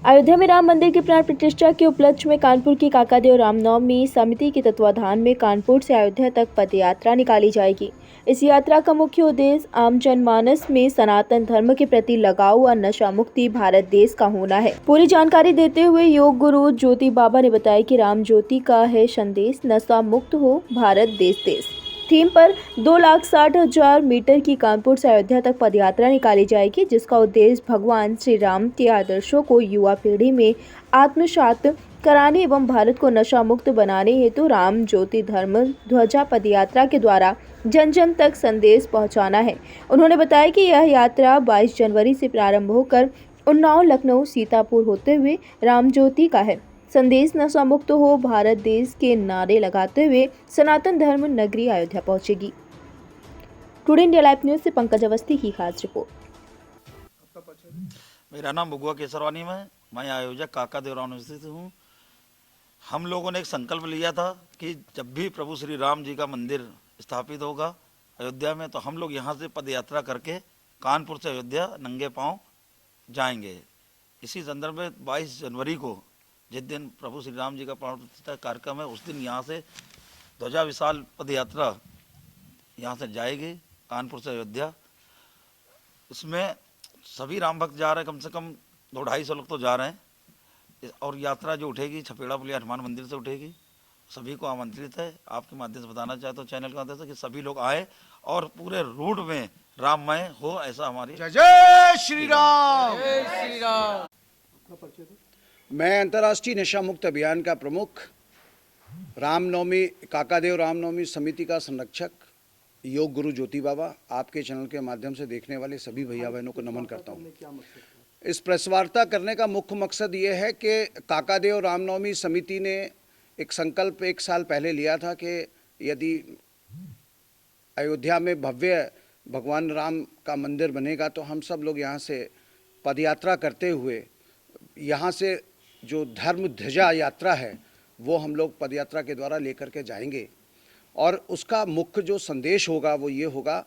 अयोध्या में राम मंदिर की प्राण प्रतिष्ठा के उपलक्ष्य में कानपुर की काकादेव रामनवमी समिति के तत्वाधान में कानपुर से अयोध्या तक पद यात्रा निकाली जाएगी। इस यात्रा का मुख्य उद्देश्य आम जनमानस में सनातन धर्म के प्रति लगाव और नशा मुक्ति भारत देश का होना है। पूरी जानकारी देते हुए योग गुरु ज्योति बाबा ने बताया कि राम ज्योति का है संदेश, नशा मुक्त हो भारत देश। थीम पर 2,60,000 मीटर की कानपुर से अयोध्या तक पदयात्रा निकाली जाएगी, जिसका उद्देश्य भगवान श्री राम के आदर्शों को युवा पीढ़ी में आत्मसात कराने एवं भारत को नशा मुक्त बनाने हेतु राम ज्योति धर्म ध्वजा पदयात्रा के द्वारा जन जन तक संदेश पहुंचाना है। उन्होंने बताया कि यह यात्रा 22 जनवरी से प्रारंभ होकर उन्नाव, लखनऊ, सीतापुर होते हुए राम ज्योति का है संदेश, नशा मुक्त हो भारत देश के नारे लगाते हुए सनातन धर्म नगरी अयोध्या पहुंचेगी। टुडे इंडिया लाइव न्यूज से पंकज अवस्थी की खास रिपोर्ट। मेरा नाम बुगुआ केसरवानी में, मैं आयोजक काकादेव राम स्थित हूँ। हम लोगों ने एक संकल्प लिया था कि जब भी प्रभु श्री राम जी का मंदिर स्थापित होगा अयोध्या में, तो हम लोग यहाँ से पदयात्रा करके कानपुर से अयोध्या नंगे पांव जाएंगे। इसी संदर्भ में 22 जनवरी को, जिस दिन प्रभु श्री राम जी का प्राण प्रतिष्ठा कार्यक्रम है, उस दिन यहाँ से ध्वजा विशाल पदयात्रा यहाँ से जाएगी कानपुर से अयोध्या। इसमें सभी राम भक्त जा रहे हैं, कम से कम 200-250 लोग तो जा रहे हैं। और यात्रा जो उठेगी छपेड़ा पुलिया हनुमान मंदिर से उठेगी। सभी को आमंत्रित है। आपके माध्यम से बताना चाहता हूँ चैनल के माध्यम से कि सभी लोग आए और पूरे रूट में राममय हो, ऐसा हमारी जय जय श्री राम। जय श्री राम। मैं अंतर्राष्ट्रीय नशा मुक्त अभियान का प्रमुख, रामनवमी काकादेव रामनवमी समिति का संरक्षक योग गुरु ज्योति बाबा, आपके चैनल के माध्यम से देखने वाले सभी भैया बहनों को नमन करता हूँ। इस प्रेस वार्ता करने का मुख्य मकसद ये है कि काकादेव रामनवमी समिति ने एक संकल्प 1 साल पहले लिया था कि यदि अयोध्या में भव्य भगवान राम का मंदिर बनेगा तो हम सब लोग यहाँ से पदयात्रा करते हुए यहाँ से जो धर्म ध्वजा यात्रा है वो हम लोग पदयात्रा के द्वारा लेकर के जाएंगे। और उसका मुख्य जो संदेश होगा वो ये होगा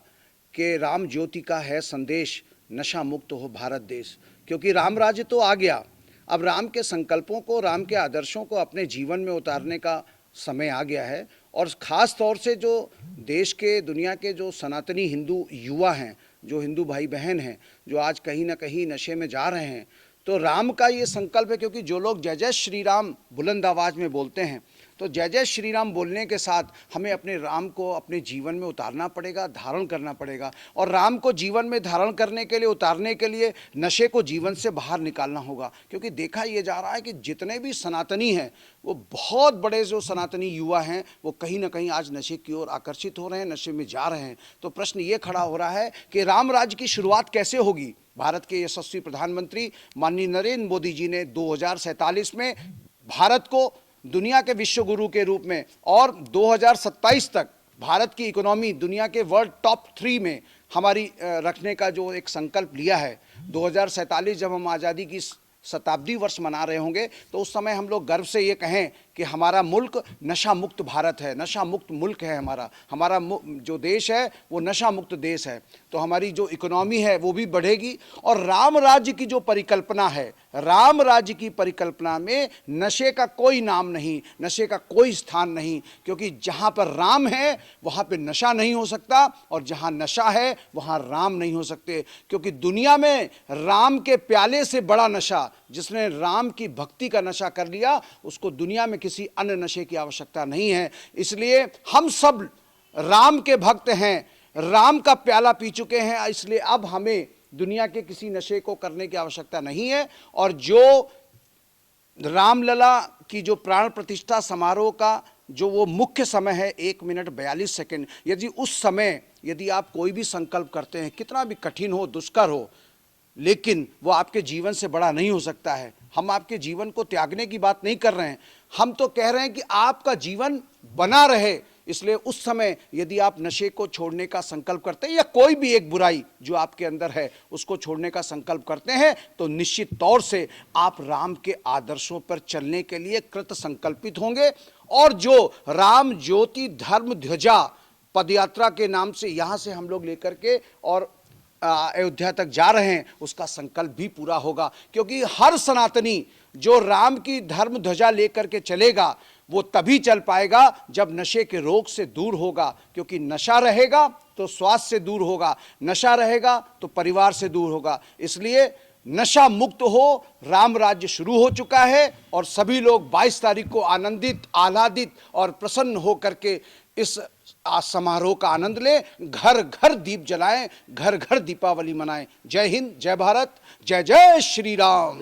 कि राम ज्योति का है संदेश, नशा मुक्त हो भारत देश। क्योंकि राम राज्य तो आ गया, अब राम के संकल्पों को, राम के आदर्शों को अपने जीवन में उतारने का समय आ गया है। और ख़ास तौर से जो देश के, दुनिया के जो सनातनी हिंदू युवा हैं, जो हिंदू भाई बहन हैं, जो आज कहीं ना कहीं नशे में जा रहे हैं, तो राम का ये संकल्प है। क्योंकि जो लोग जय जय श्री राम बुलंद आवाज़ में बोलते हैं, तो जय जय श्री राम बोलने के साथ हमें अपने राम को अपने जीवन में उतारना पड़ेगा, धारण करना पड़ेगा। और राम को जीवन में धारण करने के लिए, उतारने के लिए नशे को जीवन से बाहर निकालना होगा। क्योंकि देखा ये जा रहा है कि जितने भी सनातनी हैं, वो बहुत बड़े जो सनातनी युवा हैं, वो कहीं ना कहीं आज नशे की ओर आकर्षित हो रहे हैं, नशे में जा रहे हैं। तो प्रश्न ये खड़ा हो रहा है कि राम राज्य की शुरुआत कैसे होगी। भारत के यशस्वी प्रधानमंत्री माननीय नरेंद्र मोदी जी ने 2047 में भारत को दुनिया के विश्व गुरु के रूप में और 2027 तक भारत की इकोनॉमी दुनिया के वर्ल्ड टॉप 3 में हमारी रखने का जो एक संकल्प लिया है। 2047 जब हम आज़ादी की शताब्दी वर्ष मना रहे होंगे, तो उस समय हम लोग गर्व से ये कहें कि हमारा मुल्क नशा मुक्त भारत है, नशा मुक्त मुल्क है। हमारा जो देश है वो नशा मुक्त देश है। तो हमारी जो इकोनॉमी है वो भी बढ़ेगी। और राम राज्य की जो परिकल्पना है, राम राज्य की परिकल्पना में नशे का कोई नाम नहीं, नशे का कोई स्थान नहीं। क्योंकि जहाँ पर राम है वहाँ पे नशा नहीं हो सकता, और जहाँ नशा है वहाँ राम नहीं हो सकते। क्योंकि दुनिया में राम के प्याले से बड़ा नशा, जिसने राम की भक्ति का नशा कर लिया, उसको दुनिया में किसी अन्य नशे की आवश्यकता नहीं है। इसलिए हम सब राम के भक्त हैं, राम का प्याला पी चुके हैं। इसलिए अब हमें दुनिया के किसी नशे को करने की आवश्यकता नहीं है। और जो रामलला की जो प्राण प्रतिष्ठा समारोह का जो वो मुख्य समय है 1 मिनट 42 सेकंड, यदि उस समय यदि आप कोई भी संकल्प करते हैं, कितना भी कठिन हो, दुष्कर हो, लेकिन वो आपके जीवन से बड़ा नहीं हो सकता है। हम आपके जीवन को त्यागने की बात नहीं कर रहे हैं, हम तो कह रहे हैं कि आपका जीवन बना रहे। इसलिए उस समय यदि आप नशे को छोड़ने का संकल्प करते हैं, या कोई भी एक बुराई जो आपके अंदर है उसको छोड़ने का संकल्प करते हैं, तो निश्चित तौर से आप राम के आदर्शों पर चलने के लिए कृत संकल्पित होंगे। और जो राम ज्योति धर्म ध्वजा पदयात्रा के नाम से यहाँ से हम लोग लेकर के और अयोध्या तक जा रहे हैं उसका संकल्प भी पूरा होगा, क्योंकि हर सनातनी जो राम की धर्म ध्वजा लेकर के चलेगा वो तभी चल पाएगा जब नशे के रोग से दूर होगा, क्योंकि नशा रहेगा तो स्वास्थ्य से दूर होगा, नशा रहेगा तो परिवार से दूर होगा। इसलिए नशा मुक्त हो, राम राज्य शुरू हो चुका है और सभी लोग 22 तारीख को आनंदित, आह्लादित और प्रसन्न हो करके इस समारोह का आनंद लें, घर घर दीप जलाएं, घर घर दीपावली मनाएं। जय हिंद, जय भारत, जय जय श्री राम।